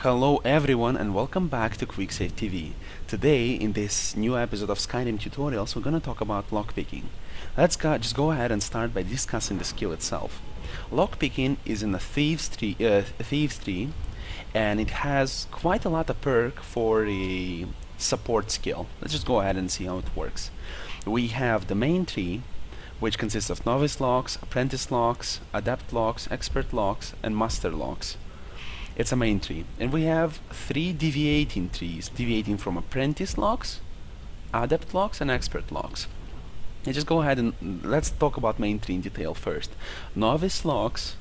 Hello everyone and welcome back to QuickSave TV. Today in this new episode of Skyrim tutorials we're gonna talk about lockpicking. Let's just go ahead and start by discussing the skill itself. Lockpicking is in a thieves tree and it has quite a lot of perk for a support skill. Let's just go ahead and see how it works. We have the main tree, which consists of novice locks, apprentice locks, adept locks, expert locks, and master locks. It's a main tree, and we have three deviating trees, deviating from apprentice locks, adept locks, and expert locks. And just go ahead and let's talk about main tree in detail first. Novice locks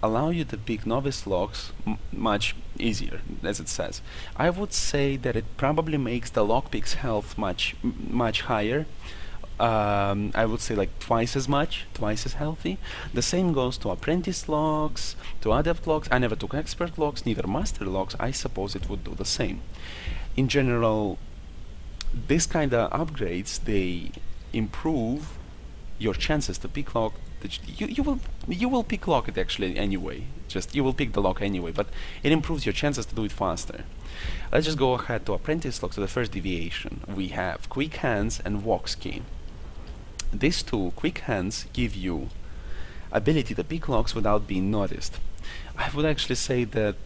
allow you to pick novice locks much easier, as it says. I would say that it probably makes the lockpick's health much higher. I would say like twice as healthy. The same goes to apprentice locks, to adept locks. I never took expert locks, neither master locks. I suppose it would do the same. In general, this kind of upgrades, they improve your chances to pick lock. You will pick lock it actually anyway. Just you will pick the lock anyway, but it improves your chances to do it faster. Let's just go ahead to apprentice locks. So the first deviation, we have quick hands and walks key. These two, quick hands, give you ability to pick locks without being noticed. I would actually say that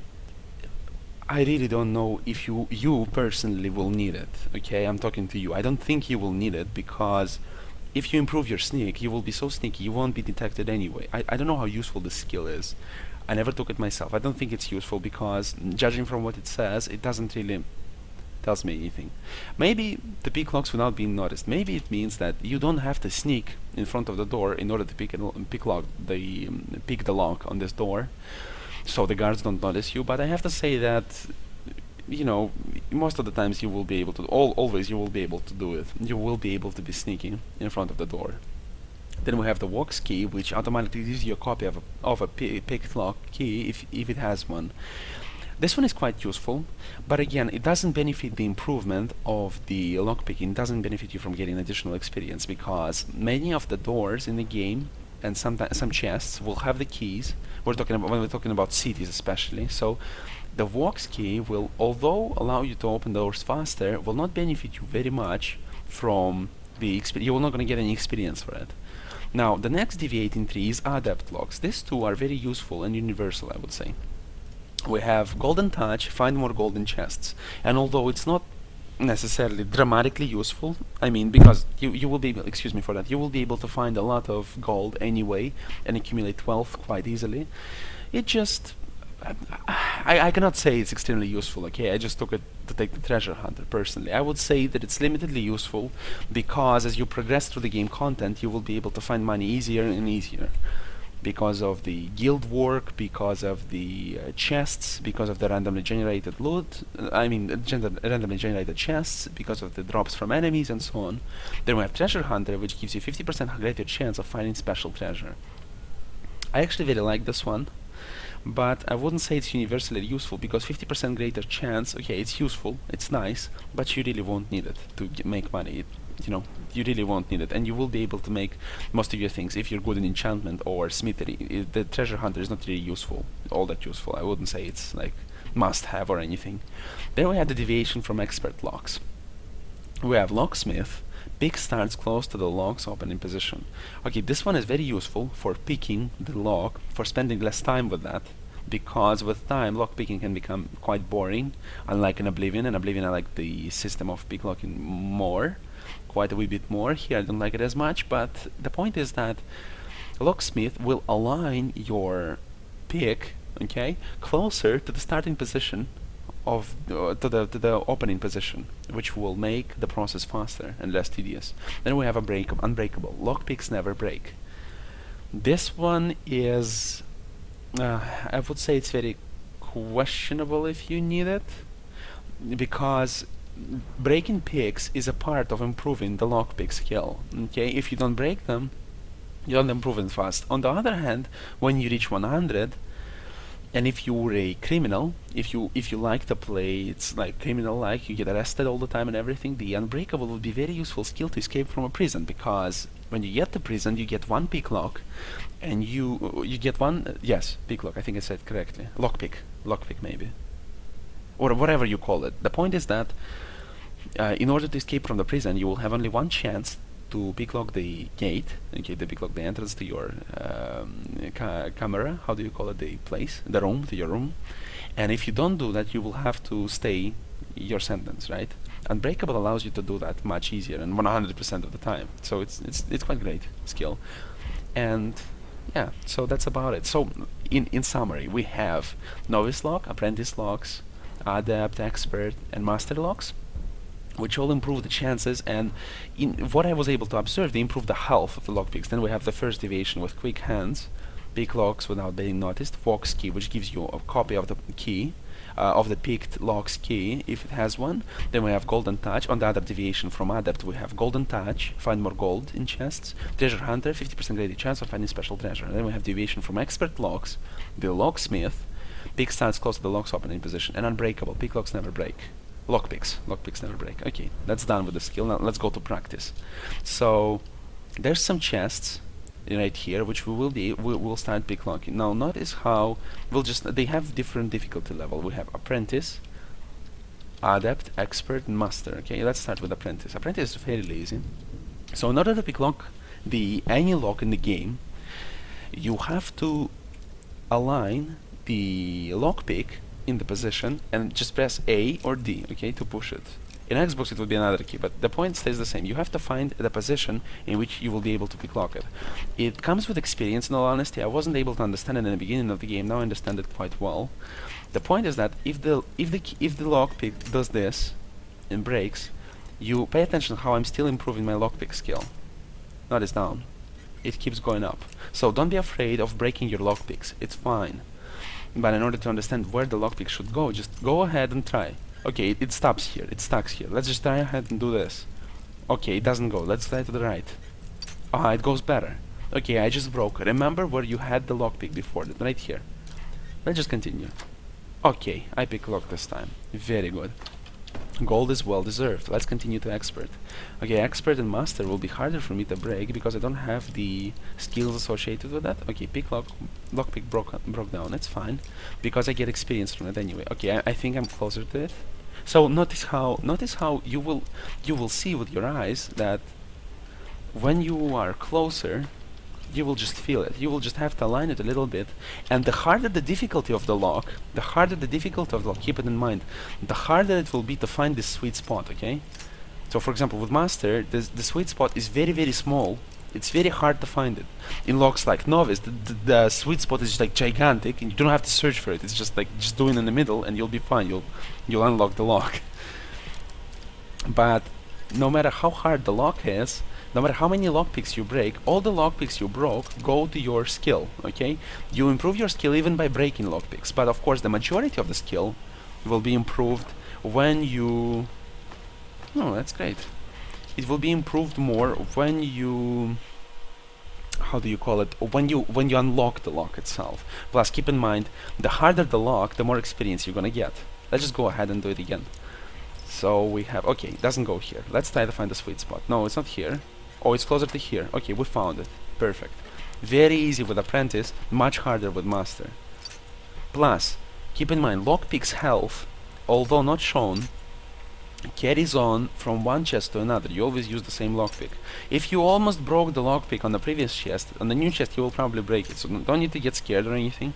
I really don't know if you personally will need it. Okay, I'm talking to you. I don't think you will need it because if you improve your sneak, you will be so sneaky you won't be detected anyway. I don't know how useful this skill is. I never took it myself. I don't think it's useful because, judging from what it says, it doesn't really tells me anything. Maybe to pick locks without being noticed. Maybe it means that you don't have to sneak in front of the door in order to pick the lock on this door, so the guards don't notice you. But I have to say that, you know, most of the times you will be able to. Always you will be able to do it. You will be able to be sneaking in front of the door. Then we have the walks key, which automatically gives you a copy of a picked lock key if it has one. This one is quite useful, but again, it doesn't benefit the improvement of the lockpicking. It doesn't benefit you from getting additional experience because many of the doors in the game and some chests will have the keys. When we're talking about cities especially. So the walks key will, although allow you to open doors faster, will not benefit you very much from the experience. You're not going to get any experience for it. Now, the next deviating tree is adept locks. These two are very useful and universal, I would say. We have golden touch, find more golden chests, and although it's not necessarily dramatically useful, I mean, because you will be able, excuse me for that, you will be able to find a lot of gold anyway and accumulate wealth quite easily. It just I cannot say it's extremely useful. Okay, I just took it to take the treasure hunter personally. I would say that it's limitedly useful because as you progress through the game content, you will be able to find money easier and easier. Because of the guild work, because of the chests, because of the randomly generated loot, randomly generated chests, because of the drops from enemies and so on. Then we have Treasure Hunter, which gives you 50% greater chance of finding special treasure. I actually really like this one, but I wouldn't say it's universally useful because 50% greater chance, okay, it's useful, it's nice, but you really won't need it to make money. You really won't need it, and you will be able to make most of your things if you're good in enchantment or smithery. The treasure hunter is not really useful, all that useful. I wouldn't say it's like must-have or anything. Then we have the deviation from expert locks. We have locksmith. Pick starts close to the lock's opening position. Okay, this one is very useful for picking the lock, for spending less time with that, because with time lockpicking can become quite boring, unlike in Oblivion. In Oblivion I like the system of pick locking more, quite a wee bit more. Here I don't like it as much, but the point is that locksmith will align your pick, okay, closer to the starting position of to the opening position, which will make the process faster and less tedious. Then we have unbreakable. Lockpicks never break. This one is I would say it's very questionable if you need it, because breaking picks is a part of improving the lockpick skill. Okay, if you don't break them, you don't improve it fast. On the other hand, when you reach 100, and if you're a criminal, if you like to play, it's like criminal-like, you get arrested all the time and everything, the unbreakable would be very useful skill to escape from a prison, because when you get to prison, you get one pick lock, and you get one, yes, pick lock, I think I said correctly, lockpick maybe. or whatever you call it. The point is that in order to escape from the prison, you will have only one chance to picklock the gate, okay, to picklock the entrance to your camera, how do you call it, the place, the room, to your room. And if you don't do that, you will have to stay your sentence, right? Unbreakable allows you to do that much easier and 100% of the time. So it's quite great skill. And yeah, so that's about it. So in summary, we have novice lock, apprentice locks, adept, expert, and master locks, which all improve the chances, and in what I was able to observe, they improve the health of the lockpicks. Then we have the first deviation with quick hands, pick locks without being noticed, fox key, which gives you a copy of the key, of the picked lock's key, if it has one. Then we have golden touch. On the other deviation from adept, we have golden touch, find more gold in chests, treasure hunter, 50% greater chance of finding special treasure. And then we have deviation from expert locks, the locksmith, pick starts close to the lock's opening position, and unbreakable, pick locks never break. Lockpicks never break. Okay, that's done with the skill. Now let's go to practice. So there's some chests right here which we'll start picklocking. Now notice how they have different difficulty level. We have apprentice, adept, expert, and master. Okay, let's start with apprentice. Apprentice is fairly easy. So in order to picklock any lock in the game, you have to align the lockpick in the position and just press A or D, okay, to push it. In Xbox it would be another key, but the point stays the same. You have to find the position in which you will be able to picklock it. It comes with experience. In all honesty, I wasn't able to understand it in the beginning of the game. Now I understand it quite well. The point is that if the lockpick does this and breaks, you pay attention to how I'm still improving my lockpick skill. Notice down. It keeps going up. So don't be afraid of breaking your lockpicks. It's fine. But in order to understand where the lockpick should go, just go ahead and try. Okay, it stops here, it stucks here. Let's just try ahead and do this. Okay, it doesn't go. Let's try to the right. Ah, it goes better. Okay, I just broke. Remember where you had the lockpick before, right here. Let's just continue. Okay, I pick lock this time. Very good. Gold is well deserved. Let's continue to expert. Okay, expert and master will be harder for me to break because I don't have the skills associated with that. Okay, lockpick broke down. It's fine because I get experience from it anyway. Okay, I think I'm closer to it. So notice how you will see with your eyes that when you are closer, you will just feel it. You will just have to align it a little bit, and the harder the difficulty of the lock, keep it in mind, the harder it will be to find this sweet spot, okay? So for example, with master, the sweet spot is very, very small. It's very hard to find it. In locks like novice, the sweet spot is just like gigantic, and you don't have to search for it. It's just like, just do it in the middle, and you'll be fine. You'll unlock the lock. But no matter how hard the lock is, no matter how many lockpicks you break, all the lockpicks you broke go to your skill, okay? You improve your skill even by breaking lockpicks, but of course the majority of the skill will be improved when you... Oh, that's great. It will be improved more when you... How do you call it? When you unlock the lock itself. Plus, keep in mind, the harder the lock, the more experience you're gonna get. Let's just go ahead and do it again. So we have... Okay, it doesn't go here. Let's try to find the sweet spot. No, it's not here. Oh, it's closer to here. Okay, we found it. Perfect. Very easy with apprentice, much harder with master. Plus, keep in mind, lockpick's health, although not shown, carries on from one chest to another. You always use the same lockpick. If you almost broke the lockpick on the previous chest, on the new chest you will probably break it, so don't need to get scared or anything.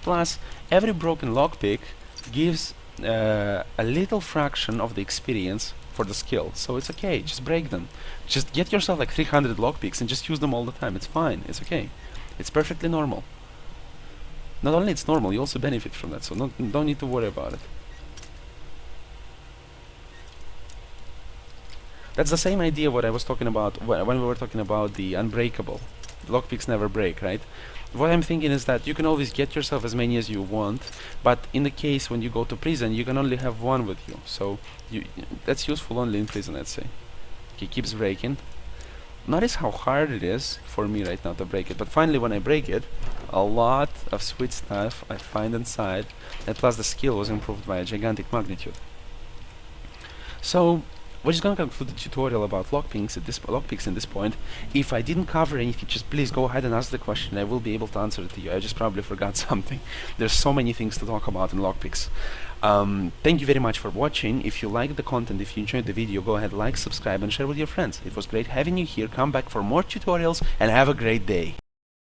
Plus, every broken lockpick gives a little fraction of the experience for the skill, so it's okay, just break them. Just get yourself like 300 lockpicks and just use them all the time. It's fine, it's okay. It's perfectly normal. Not only it's normal, you also benefit from that, so don't need to worry about it. That's the same idea what I was talking about when we were talking about the unbreakable. Lockpicks never break, right? What I'm thinking is that you can always get yourself as many as you want, but in the case when you go to prison, you can only have one with you. So that's useful only in prison, let's say. Okay, keeps breaking. Notice how hard it is for me right now to break it, but finally when I break it, a lot of sweet stuff I find inside, and plus the skill was improved by a gigantic magnitude. So We're just gonna conclude the tutorial about lockpicks at this point. If I didn't cover anything, just please go ahead and ask the question. I will be able to answer it to you. I just probably forgot something. There's so many things to talk about in lockpicks. Thank you very much for watching. If you liked the content, if you enjoyed the video, go ahead, like, subscribe, and share with your friends. It was great having you here. Come back for more tutorials, and have a great day.